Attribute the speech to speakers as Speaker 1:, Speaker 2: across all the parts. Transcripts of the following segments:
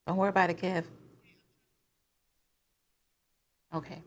Speaker 1: Don't worry about it, Kev. Okay.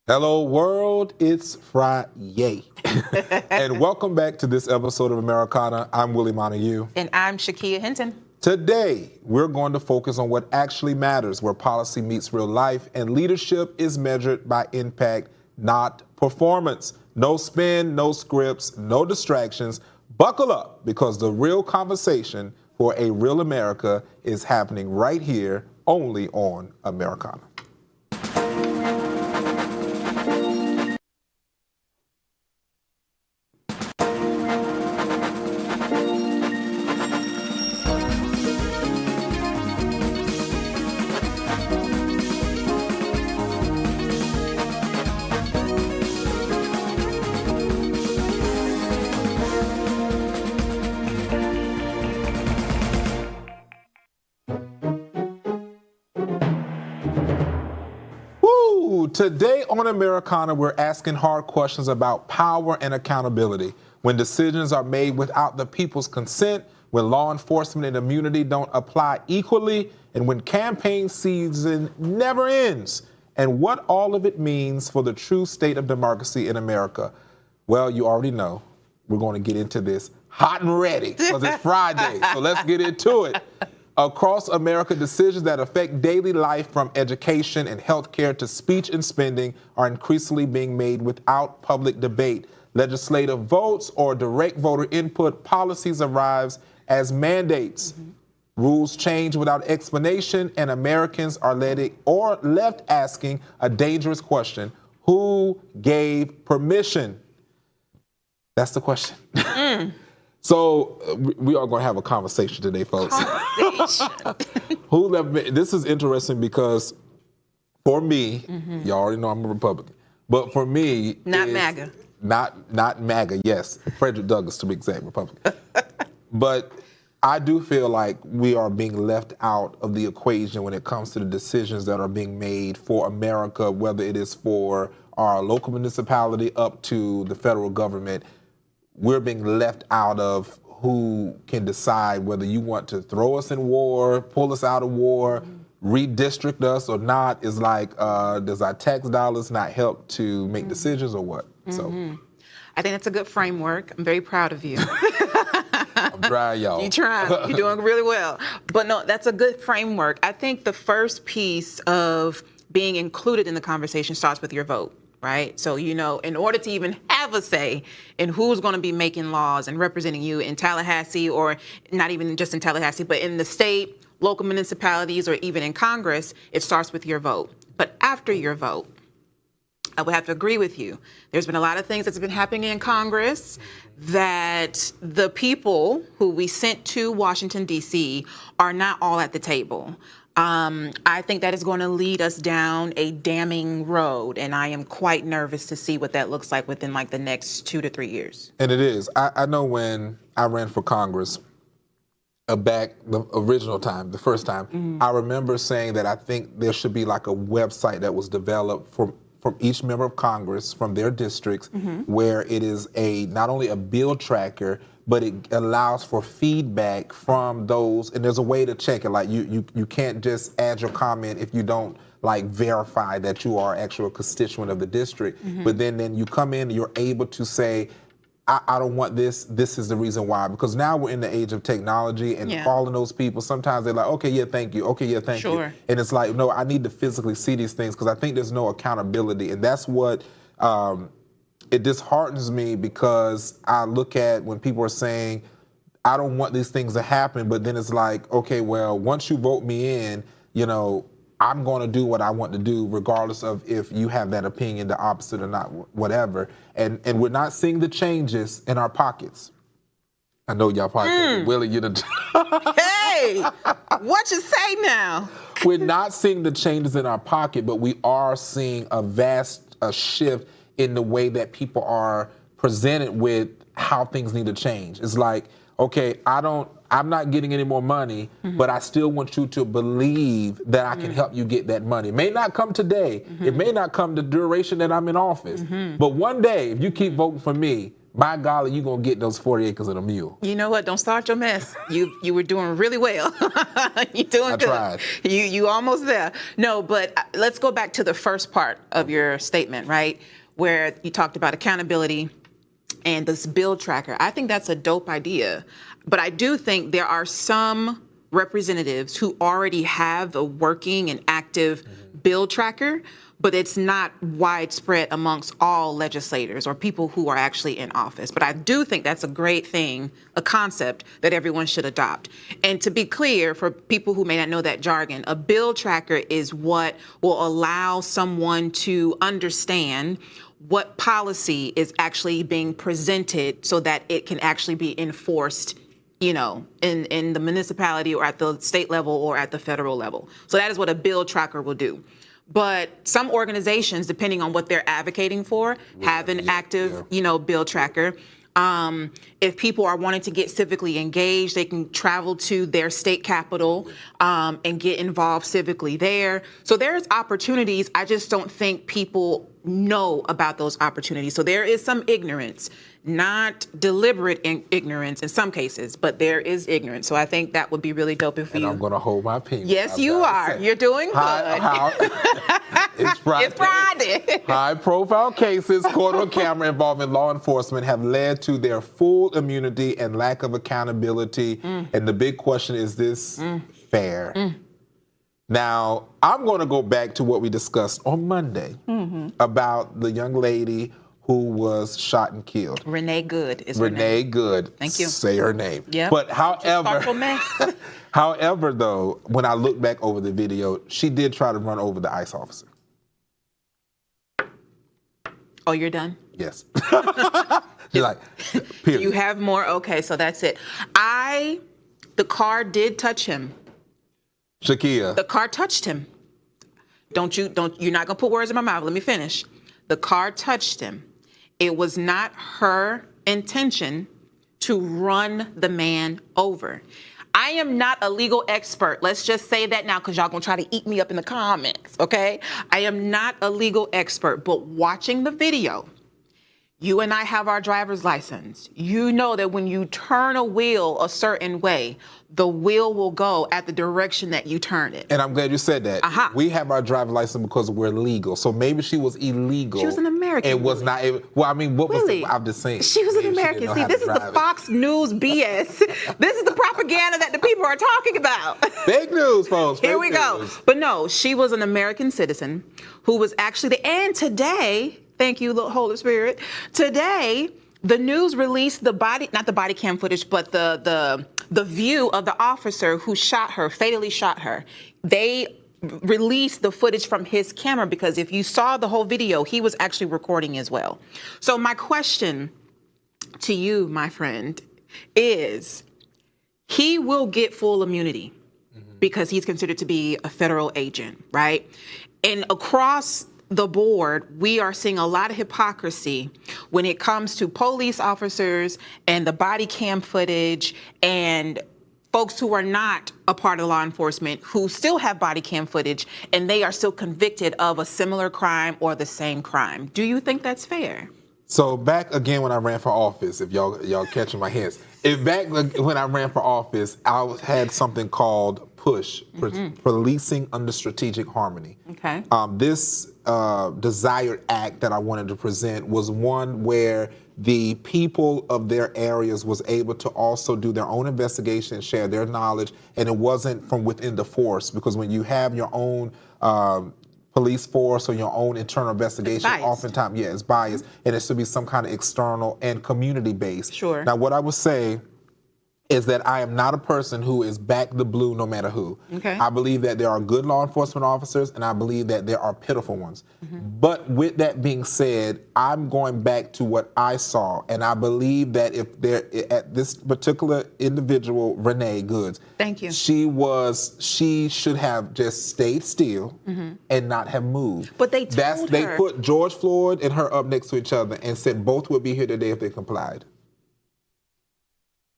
Speaker 2: Hello world, it's Friday. And welcome back to this episode of Americana. I'm Willie Montague.
Speaker 1: And I'm Shakia Hinton.
Speaker 2: Today, we're going to focus on what actually matters, where policy meets real life and leadership is measured by impact, not performance. No spin, no scripts, no distractions. Buckle up, because the real conversation for a real America is happening right here, only on Americana. Today on Americana, we're asking hard questions about power and accountability. When decisions are made without the people's consent, when law enforcement and immunity don't apply equally, and when campaign season never ends, and what all of it means for the true state of democracy in America. Well, you already know. We're going to get into this hot and ready because it's Friday, so let's get into it. Across America, decisions that affect daily life, from education and healthcare to speech and spending, are increasingly being made without public debate. Legislative votes or direct voter input, policies arrives as mandates. Rules change without explanation, and Americans are left asking a dangerous question: who gave permission? That's the question. So we are going to have a conversation today, folks. This is interesting because for me, you already know I'm a Republican, but for me,
Speaker 1: Not MAGA.
Speaker 2: Not MAGA. Yes, Frederick Douglass to be exact, Republican. But I do feel like we are being left out of the equation when it comes to the decisions that are being made for America, whether it is for our local municipality up to the federal government. We're being left out of who can decide whether you want to throw us in war, pull us out of war, redistrict us or not. Is like, does our tax dollars not help to make decisions or what? So,
Speaker 1: I think that's a good framework. I'm very proud of you.
Speaker 2: I'm trying, y'all.
Speaker 1: You're trying. You're doing really well. But no, that's a good framework. I think the first piece of being included in the conversation starts with your vote. Right? So, you know, in order to even have a say in who's going to be making laws and representing you in Tallahassee, or not even just in Tallahassee, but in the state, local municipalities, or even in Congress, it starts with your vote. But after your vote, I would have to agree with you. There's been a lot of things that's been happening in Congress that the people who we sent to Washington, D.C. are not all at the table. I think that is going to lead us down a damning road, and I am quite nervous to see what that looks like within like the next 2 to 3 years.
Speaker 2: And it is. I know when I ran for Congress back the original time, the first time, I remember saying that I think there should be like a website that was developed from each member of Congress from their districts, where it is not only a bill tracker, but it allows for feedback from those, and there's a way to check it. Like you can't just add your comment if you don't like verify that you are actually a constituent of the district. But then you come in, you're able to say, I don't want this. This is the reason why. Because now we're in the age of technology, and calling those people, sometimes they're like, okay, yeah, thank you. Okay, yeah, thank you. And it's like, no, I need to physically see these things, because I think there's no accountability. And that's what it disheartens me, because I look at when people are saying, I don't want these things to happen, but then it's like, okay, well, once you vote me in, you know, I'm going to do what I want to do, regardless of if you have that opinion, the opposite or not, whatever. And we're not seeing the changes in our pockets. I know y'all probably thinking, Willie, you the...
Speaker 1: Hey, what you say now?
Speaker 2: we're not seeing the changes in our pocket, but we are seeing a vast shift in the way that people are presented with how things need to change. It's like, okay, I'm not getting any more money, but I still want you to believe that I can help you get that money. It may not come today. It may not come the duration that I'm in office. But one day, if you keep voting for me, by golly, you're going to get those 40 acres and a mule.
Speaker 1: You know what? Don't start your mess. You were doing really well. You're doing good.
Speaker 2: I tried.
Speaker 1: You almost there. No, but let's go back to the first part of your statement, right? Where you talked about accountability and this bill tracker. I think that's a dope idea. But I do think there are some representatives who already have a working and active bill tracker, but it's not widespread amongst all legislators or people who are actually in office. But I do think that's a great thing, a concept that everyone should adopt. And to be clear, for people who may not know that jargon, a bill tracker is what will allow someone to understand what policy is actually being presented so that it can actually be enforced, you know, in the municipality or at the state level or at the federal level. So that is what a bill tracker will do. But some organizations, depending on what they're advocating for, have an active, you know, bill tracker. If people are wanting to get civically engaged, they can travel to their state capital and get involved civically there. So there's opportunities. I just don't think people know about those opportunities. So there is some ignorance, not deliberate ignorance in some cases, but there is ignorance. So I think that would be really dope if
Speaker 2: And I'm going to hold my peace.
Speaker 1: Yes, you are. You're doing good.
Speaker 2: It's Friday.
Speaker 1: It's Friday.
Speaker 2: High-profile cases caught on camera involving law enforcement have led to their full immunity and lack of accountability. And the big question is this fair? Now, I'm going to go back to what we discussed on Monday about the young lady who was shot and killed.
Speaker 1: Renee Good is her name.
Speaker 2: Renee Good.
Speaker 1: Thank you.
Speaker 2: Say her name.
Speaker 1: Yeah.
Speaker 2: But however,
Speaker 1: mess.
Speaker 2: however, though, when I look back over the video, she did try to run over the ICE officer.
Speaker 1: Oh, you're done?
Speaker 2: Yes. She's like, period.
Speaker 1: You have more? Okay, so that's it. The car did touch him.
Speaker 2: Shakia.
Speaker 1: The car touched him. You're not gonna put words in my mouth. Let me finish. The car touched him. It was not her intention to run the man over. I am not a legal expert. Let's just say that now because y'all gonna try to eat me up in the comments, okay? I am not a legal expert, but watching the video, you and I have our driver's license. You know that when you turn a wheel a certain way, the wheel will go at the direction that you turn it.
Speaker 2: And I'm glad you said that. We have our driver's license because we're legal. So maybe she was illegal.
Speaker 1: She was an American.
Speaker 2: It was not able. Well, I mean, what was
Speaker 1: Really?
Speaker 2: I'm just saying.
Speaker 1: She was an American. See, this is the Fox News BS. This is the propaganda that the people are talking about.
Speaker 2: Fake news, folks.
Speaker 1: Here we go. But no, she was an American citizen who was actually and today, thank you, Holy Spirit. Today, the news released not the body cam footage, but the view of the officer who shot her, fatally shot her. They released the footage from his camera because if you saw the whole video, he was actually recording as well. So my question to you, my friend, is he will get full immunity because he's considered to be a federal agent, right? And across the board, we are seeing a lot of hypocrisy when it comes to police officers and the body cam footage and folks who are not a part of law enforcement who still have body cam footage and they are still convicted of a similar crime or the same crime. Do you think that's fair?
Speaker 2: So back again when I ran for office, if y'all catching my hints, when I ran for office, I had something called PUSH, Policing Under Strategic Harmony.
Speaker 1: Okay.
Speaker 2: This desired act that I wanted to present was one where the people of their areas was able to also do their own investigation and share their knowledge, and it wasn't from within the force, because when you have your own police force or your own internal investigation, oftentimes, it's biased, and it should be some kind of external and community-based.
Speaker 1: Sure.
Speaker 2: Now, what I would say is that I am not a person who is back the blue no matter who.
Speaker 1: Okay.
Speaker 2: I believe that there are good law enforcement officers, and I believe that there are pitiful ones. But with that being said, I'm going back to what I saw, and I believe that if there, at this particular individual, Renee Goods,
Speaker 1: thank you.
Speaker 2: She should have just stayed still and not have moved.
Speaker 1: But they told
Speaker 2: They
Speaker 1: her.
Speaker 2: put George Floyd and her up next to each other and said both would be here today if they complied.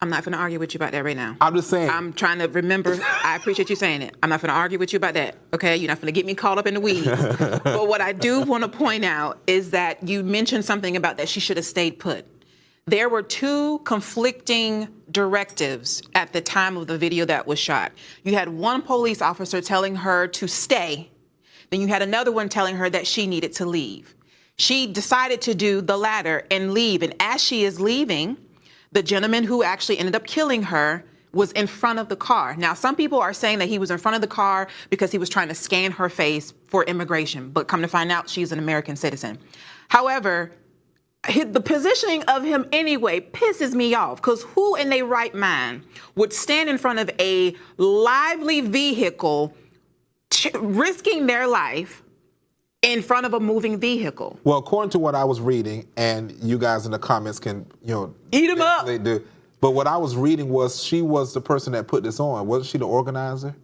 Speaker 1: I'm not going to argue with you about that right now.
Speaker 2: I'm just saying.
Speaker 1: I'm trying to remember. I appreciate you saying it. I'm not going to argue with you about that. Okay, you're not going to get me caught up in the weeds. But what I do want to point out is that you mentioned something about that she should have stayed put. There were two conflicting directives at the time of the video that was shot. You had one police officer telling her to stay. Then you had another one telling her that she needed to leave. She decided to do the latter and leave. And as she is leaving, the gentleman who actually ended up killing her was in front of the car. Now, some people are saying that he was in front of the car because he was trying to scan her face for immigration, but come to find out, she's an American citizen. However, the positioning of him anyway pisses me off, because who in their right mind would stand in front of a lively vehicle risking their life in front of a moving vehicle?
Speaker 2: Well, according to what I was reading, and you guys in the comments can,
Speaker 1: eat them up.
Speaker 2: They do. But what I was reading was she was the person that put this on. Wasn't she the organizer?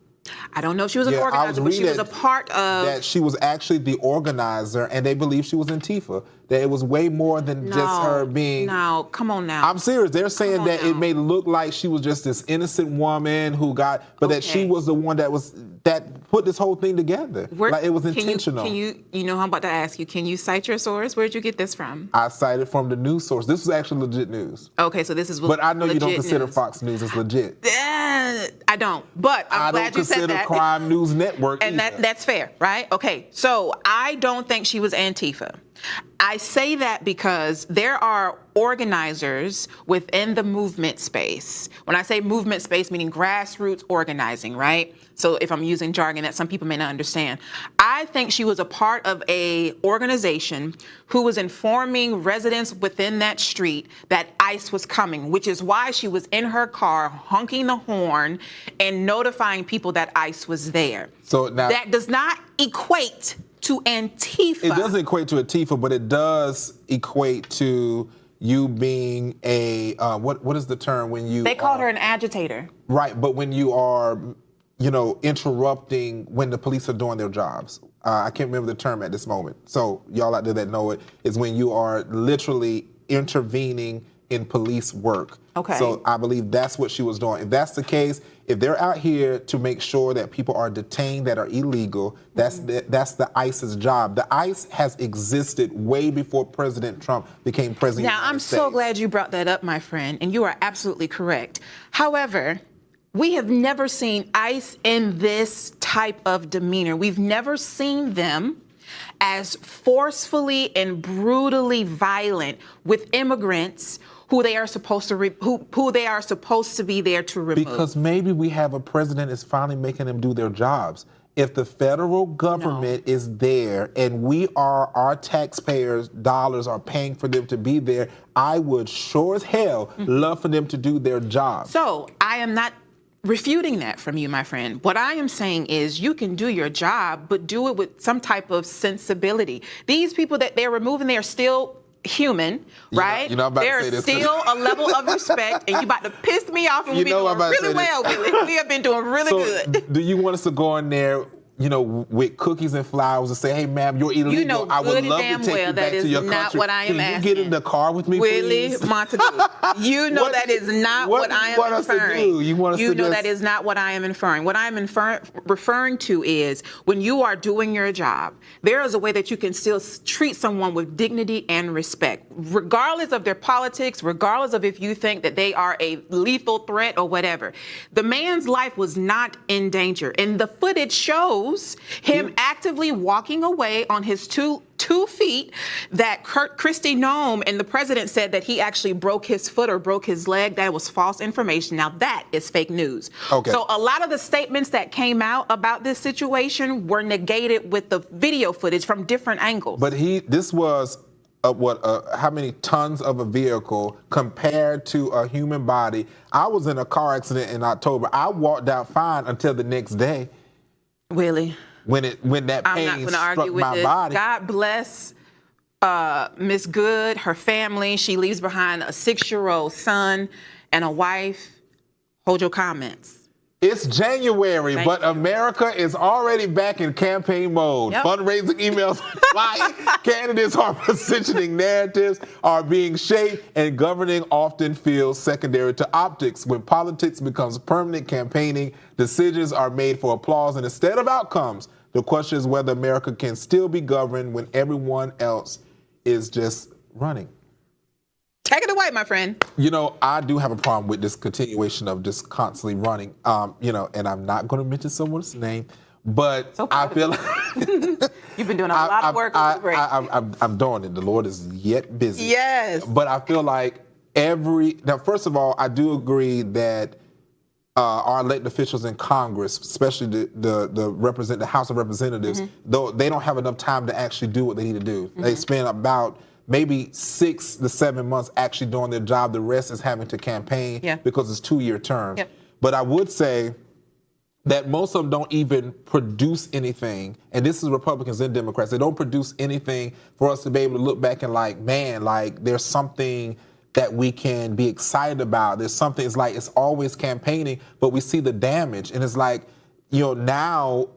Speaker 1: I don't know if she was an organizer, but she was a part of.
Speaker 2: That she was actually the organizer, and they believe she was Antifa. That it was way more than just her being.
Speaker 1: No, come on now.
Speaker 2: I'm serious. They're saying that it made it look like she was just this innocent woman who got, but that she was the one that put this whole thing together. Like it was intentional.
Speaker 1: I'm about to ask you, can you cite your source? Where'd you get this from?
Speaker 2: I cited from the news source. This was actually legit news.
Speaker 1: Okay, so this is
Speaker 2: But I know you don't consider
Speaker 1: news.
Speaker 2: Fox News as legit.
Speaker 1: I don't, but I'm glad you said that.
Speaker 2: I don't consider Crime News Network
Speaker 1: and
Speaker 2: either.
Speaker 1: that's fair, right? Okay, so I don't think she was Antifa. I say that because there are organizers within the movement space. When I say movement space, meaning grassroots organizing, right? So if I'm using jargon that some people may not understand, I think she was a part of a organization who was informing residents within that street that ICE was coming, which is why she was in her car honking the horn and notifying people that ICE was there. So now that does not equate to Antifa.
Speaker 2: It doesn't equate to Antifa, but it does equate to you being a what is the term when you?
Speaker 1: They called her an agitator.
Speaker 2: Right, but when you are, interrupting when the police are doing their jobs. I can't remember the term at this moment. So y'all out there that know it, is when you are literally intervening in police work.
Speaker 1: Okay.
Speaker 2: So I believe that's what she was doing. If that's the case, if they're out here to make sure that people are detained that are illegal, that's the ICE's job. The ICE has existed way before President Trump became president of the United States.
Speaker 1: Now, I'm so glad you brought that up, my friend, and you are absolutely correct. However, we have never seen ICE in this type of demeanor. We've never seen them as forcefully and brutally violent with immigrants who they are supposed to who they are supposed to be there to remove.
Speaker 2: Because maybe we have a president that's finally making them do their jobs. If the federal government is there and our taxpayers' dollars are paying for them to be there, I would sure as hell love for them to do their job.
Speaker 1: So I am not refuting that from you, my friend. What I am saying is you can do your job, but do it with some type of sensibility. These people that they're removing, they are still human, right? There's still a level of respect, and you about to piss me off, and we've been doing really well, Willie. We have been doing really good.
Speaker 2: Do you want us to go in there, with cookies and flowers and say, "Hey, ma'am, you're illegal.
Speaker 1: You know
Speaker 2: I would
Speaker 1: good
Speaker 2: love
Speaker 1: and
Speaker 2: to take
Speaker 1: damn
Speaker 2: you back to your country.
Speaker 1: That is not what I am asking.
Speaker 2: Can you get in the car with me,
Speaker 1: Willie
Speaker 2: please?"
Speaker 1: Montague, you know that is not what I am inferring.
Speaker 2: You want us to
Speaker 1: know that is not what I am inferring. What I am referring to is when you are doing your job, there is a way that you can still treat someone with dignity and respect, regardless of their politics, regardless of if you think that they are a lethal threat or whatever. The man's life was not in danger, and the footage shows him actively walking away on his two feet. That Kristi Noem and the president said that he actually broke his foot or broke his leg. That was false information. Now that is fake news.
Speaker 2: Okay.
Speaker 1: So a lot of the statements that came out about this situation were negated with the video footage from different angles.
Speaker 2: But this was how many tons of a vehicle compared to a human body. I was in a car accident in October. I walked out fine until the next day.
Speaker 1: Willie,
Speaker 2: when that
Speaker 1: I'm not
Speaker 2: pain
Speaker 1: going to argue
Speaker 2: struck
Speaker 1: with
Speaker 2: my
Speaker 1: this.
Speaker 2: body.
Speaker 1: God bless Miss Good, her family. She leaves behind a 6-year-old son and a wife. Hold your comments.
Speaker 2: It's January,
Speaker 1: Thank
Speaker 2: but
Speaker 1: you.
Speaker 2: America is already back in campaign mode.
Speaker 1: Yep.
Speaker 2: Fundraising emails flying, candidates are positioning, narratives are being shaped, and governing often feels secondary to optics. When politics becomes permanent campaigning, decisions are made for applause and instead of outcomes. The question is whether America can still be governed when everyone else is just running.
Speaker 1: Take it away, my friend.
Speaker 2: You know, I do have a problem with this continuation of just constantly running. You know, and I'm not going to mention someone's name, but
Speaker 1: So
Speaker 2: I
Speaker 1: proud
Speaker 2: feel
Speaker 1: of
Speaker 2: like
Speaker 1: You've been doing a lot of work over the break.
Speaker 2: I'm doing it. The Lord is yet busy.
Speaker 1: Yes.
Speaker 2: But I feel like now, first of all, I do agree that our elected officials in Congress, especially the House of Representatives, though they don't have enough time to actually do what they need to do. They spend about maybe 6 to 7 months actually doing their job. The rest is having to campaign because it's 2-year terms.
Speaker 1: Yep.
Speaker 2: But I would say that most of them don't even produce anything, and this is Republicans and Democrats. They don't produce anything for us to be able to look back and like, man, like there's something that we can be excited about. There's something, it's like it's always campaigning, but we see the damage. And it's like, you know, now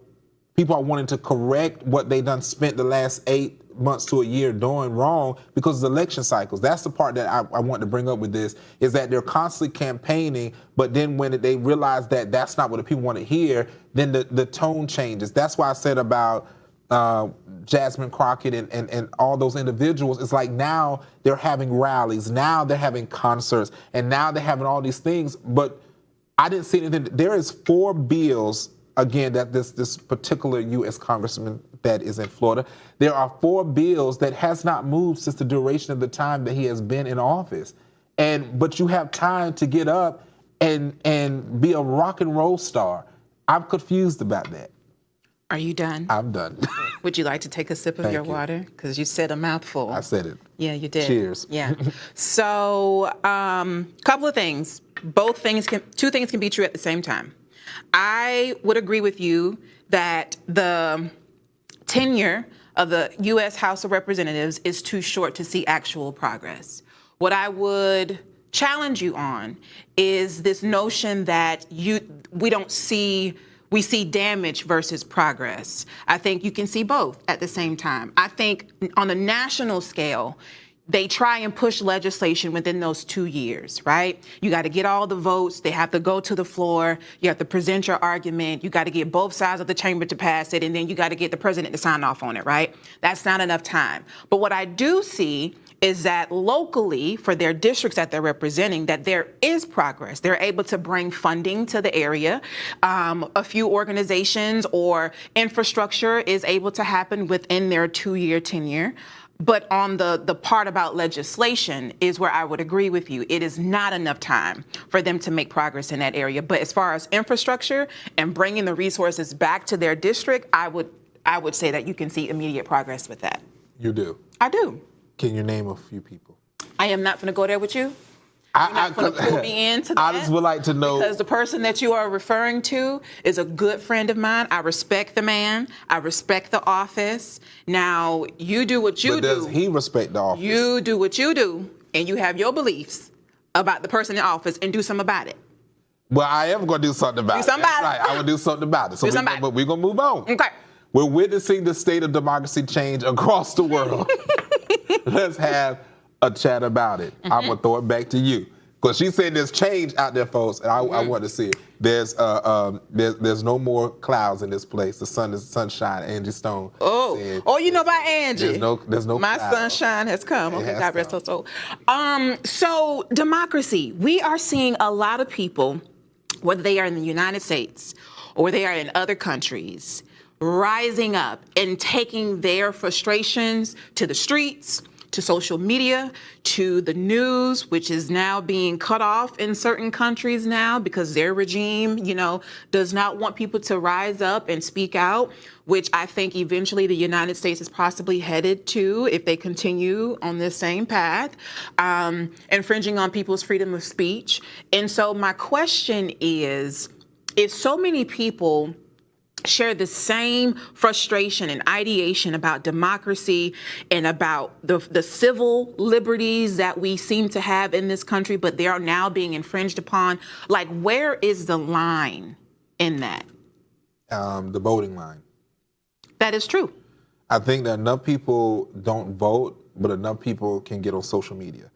Speaker 2: people are wanting to correct what they done spent the last 8 months to a year doing wrong because of the election cycles. That's the part that I want to bring up with this, is that they're constantly campaigning, but then when they realize that that's not what the people want to hear, then the tone changes. That's why I said about Jasmine Crockett and all those individuals. It's like now they're having rallies, now they're having concerts, and now they're having all these things, but I didn't see anything. There is 4 bills, again, that this particular U.S. congressman that is in Florida, there are 4 bills that has not moved since the duration of the time that he has been in office. But you have time to get up and be a rock and roll star. I'm confused about that.
Speaker 1: Are you done?
Speaker 2: I'm done.
Speaker 1: Would you like to take a sip of your water? Because you said a mouthful.
Speaker 2: I said it.
Speaker 1: Yeah, you did.
Speaker 2: Cheers.
Speaker 1: Yeah. So, couple of things. Two things can be true at the same time. I would agree with you that the tenure of the U.S. House of Representatives is too short to see actual progress. What I would challenge you on is this notion that we see damage versus progress. I think you can see both at the same time. I think on the national scale, they try and push legislation within those 2 years, right? You got to get all the votes. They have to go to the floor. You have to present your argument. You got to get both sides of the chamber to pass it. And then you got to get the president to sign off on it, right? That's not enough time. But what I do see is that locally, for their districts that they're representing, that there is progress. They're able to bring funding to the area. A few organizations or infrastructure is able to happen within their 2-year tenure. But on the part about legislation is where I would agree with you. It is not enough time for them to make progress in that area. But as far as infrastructure and bringing the resources back to their district, I would say that you can see immediate progress with that. You do? I do. Can you name a few people? I am not going to go there with you. You're not going to pull me into that. I just would like to know. Because the person that you are referring to is a good friend of mine. I respect the man. I respect the office. Now, you do what you do. But does he respect the office? You do what you do, and you have your beliefs about the person in office, and do something about it. Well, I am going to do something about it. Do something about it. Right. I will do something about it. So but we're going to move on. Okay. We're witnessing the state of democracy change across the world. Let's have a chat about it. I'm gonna throw it back to you because she said there's change out there, folks, and I want to see it. There's no more clouds in this place. The sun is sunshine. Angie Stone. You know about Angie. There's no. My clouds. Sunshine has come. Okay, God rest her soul. So democracy. We are seeing a lot of people, whether they are in the United States or they are in other countries, rising up and taking their frustrations to the streets, to social media, to the news, which is now being cut off in certain countries now because their regime, does not want people to rise up and speak out, which I think eventually the United States is possibly headed to if they continue on this same path, infringing on people's freedom of speech. And so my question is, if so many people share the same frustration and ideation about democracy and about the civil liberties that we seem to have in this country, but they are now being infringed upon, like, where is the line in that?
Speaker 2: The voting line.
Speaker 1: That is true.
Speaker 2: I think that enough people don't vote, but enough people can get on social media.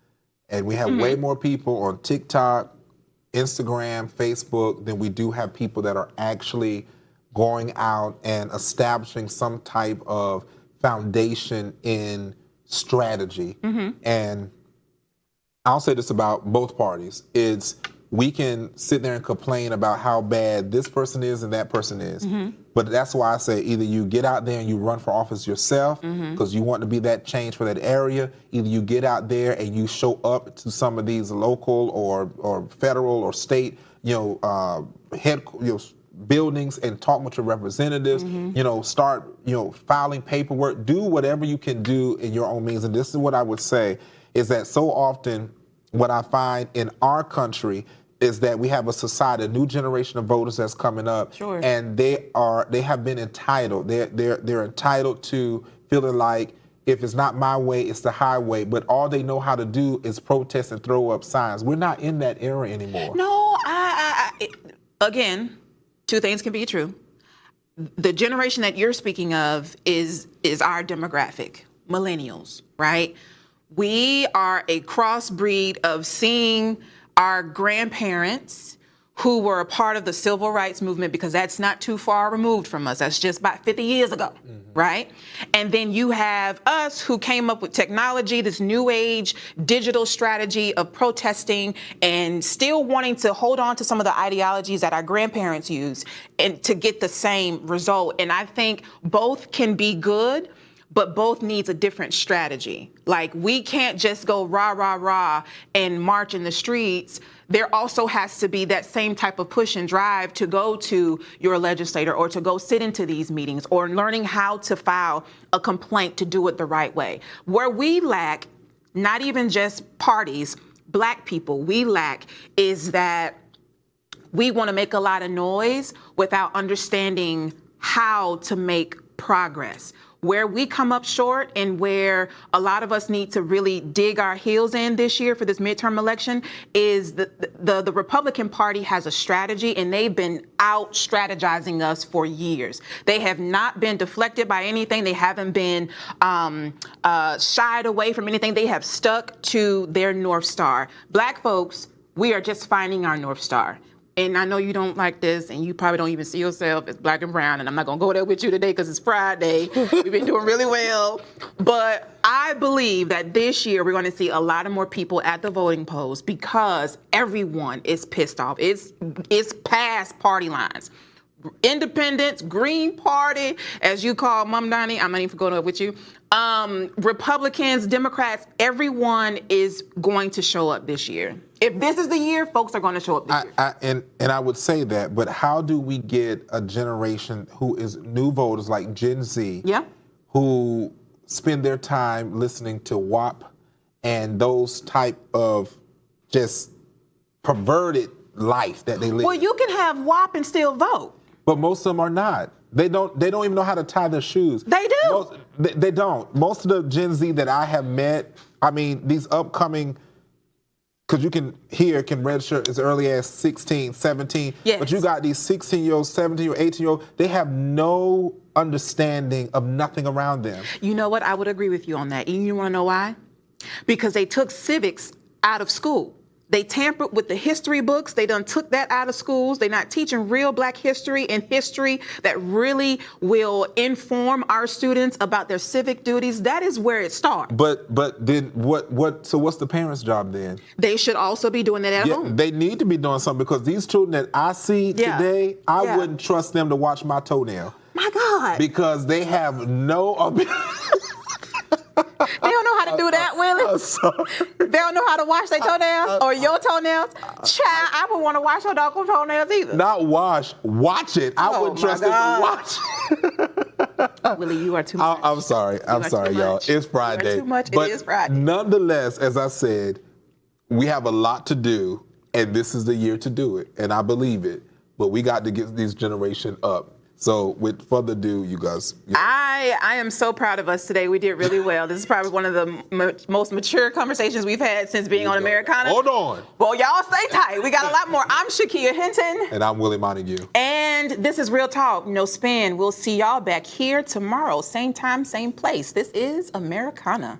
Speaker 2: And we have way more people on TikTok, Instagram, Facebook than we do have people that are actually going out and establishing some type of foundation in strategy. And I'll say this about both parties. We can sit there and complain about how bad this person is and that person is. But that's why I say either you get out there and you run for office yourself because you want to be that change for that area. Either you get out there and you show up to some of these local or federal or state, buildings and talk with your representatives, start, filing paperwork, do whatever you can do in your own means. And this is what I would say is that so often what I find in our country is that we have a society, a new generation of voters that's coming up, and they have been entitled. They're entitled to feeling like if it's not my way, it's the highway. But all they know how to do is protest and throw up signs. We're not in that era anymore.
Speaker 1: No, again, two things can be true. The generation that you're speaking of is our demographic, millennials, right? We are a crossbreed of seeing our grandparents who were a part of the civil rights movement, because that's not too far removed from us. That's just about 50 years ago, right? And then you have us who came up with technology, this new age digital strategy of protesting and still wanting to hold on to some of the ideologies that our grandparents used and to get the same result. And I think both can be good, but both needs a different strategy. Like, we can't just go rah, rah, rah and march in the streets. There also has to be that same type of push and drive to go to your legislator or to go sit into these meetings or learning how to file a complaint to do it the right way. Where we lack, not even just parties, Black people, we lack is that we want to make a lot of noise without understanding how to make progress. Where we come up short and where a lot of us need to really dig our heels in this year for this midterm election is the Republican Party has a strategy, and they've been out strategizing us for years. They have not been deflected by anything. They haven't been shied away from anything. They have stuck to their North Star. Black folks, we are just finding our North Star. And I know you don't like this, and you probably don't even see yourself as Black and brown, and I'm not going to go there with you today because it's Friday. We've been doing really well. But I believe that this year we're going to see a lot of more people at the voting polls because everyone is pissed off. It's past party lines. Independents, Green Party, as you call Mom Donnie, I'm not even going to go with you. Republicans, Democrats, everyone is going to show up this year. If this is the year, folks are going to show up this year.
Speaker 2: And I would say that, but how do we get a generation who is new voters like Gen Z, who spend their time listening to WAP and those type of just perverted life that they live?
Speaker 1: Well, you can have WAP and still vote.
Speaker 2: But most of them are not. They don't even know how to tie their shoes.
Speaker 1: They do.
Speaker 2: They don't. Most of the Gen Z that I have met, I mean, these upcoming, because you can register as early as 16, 17.
Speaker 1: Yes.
Speaker 2: But you got these 16-year-olds, 17-year-olds, 18-year-olds, they have no understanding of nothing around them.
Speaker 1: You know what? I would agree with you on that. And you want to know why? Because they took civics out of school. They tampered with the history books. They done took that out of schools. They're not teaching real Black history and history that really will inform our students about their civic duties. That is where it starts.
Speaker 2: But then what? So what's the parents' job then?
Speaker 1: They should also be doing that at home.
Speaker 2: They need to be doing something, because these children that I see today, I wouldn't trust them to watch my toenail.
Speaker 1: My God.
Speaker 2: Because they have no ability.
Speaker 1: They don't know how to do that, Willie?
Speaker 2: I'm sorry.
Speaker 1: They don't know how to wash their toenails or your toenails? Child, I wouldn't want to wash your dog toenails either.
Speaker 2: Not watch it. I wouldn't trust it to watch.
Speaker 1: Willie, you are too much.
Speaker 2: I'm sorry. I'm sorry, y'all. It's Friday.
Speaker 1: Too much.
Speaker 2: But
Speaker 1: it is Friday.
Speaker 2: Nonetheless, as I said, we have a lot to do, and this is the year to do it, and I believe it. But we got to get this generation up. So, with further ado, you guys.
Speaker 1: I am so proud of us today. We did really well. This is probably one of the most mature conversations we've had since being on Americana.
Speaker 2: Hold on.
Speaker 1: Well, y'all stay tight. We got a lot more. I'm Shakia Hinton.
Speaker 2: And I'm Willie Montague.
Speaker 1: And this is Real Talk, No Spin. We'll see y'all back here tomorrow. Same time, same place. This is Americana.